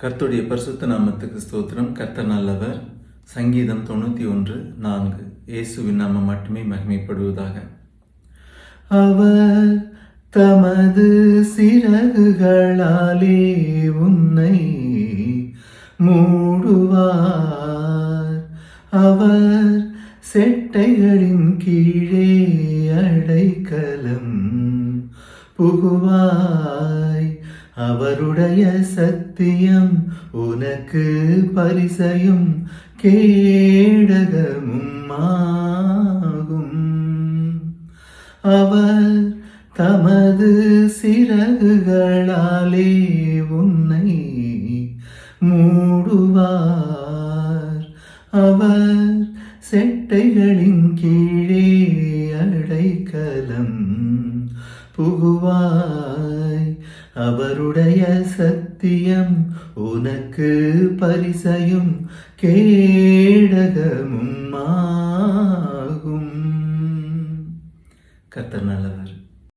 கர்த்தருடைய பரிசுத்த நாமத்துக்கு ஸ்தோத்திரம். கர்த்தர் நல்லவர். சங்கீதம் 91:4. இயேசுவின் நாமம் மட்டுமே மகிமைப்படுவதாக. அவர் தமது சிறகுகளாலே உன்னை மூடுவார். அவர் செட்டைகளின் கீழே அடைக்கலம் புகுவாய். அவருடைய சத்தியம் உனக்கு பரிசையும் கேடகமும் ஆகும். அவர் தமது சிறகுகளாலே உன்னை மூடுவார். அவர் செட்டைகளின் கீழே அடைக்கலம் புகுவாய். அவருடைய சத்தியம் உனக்கு பரிசையும் கேடகமும் ஆகும். கர்த்தர் நல்லவர்.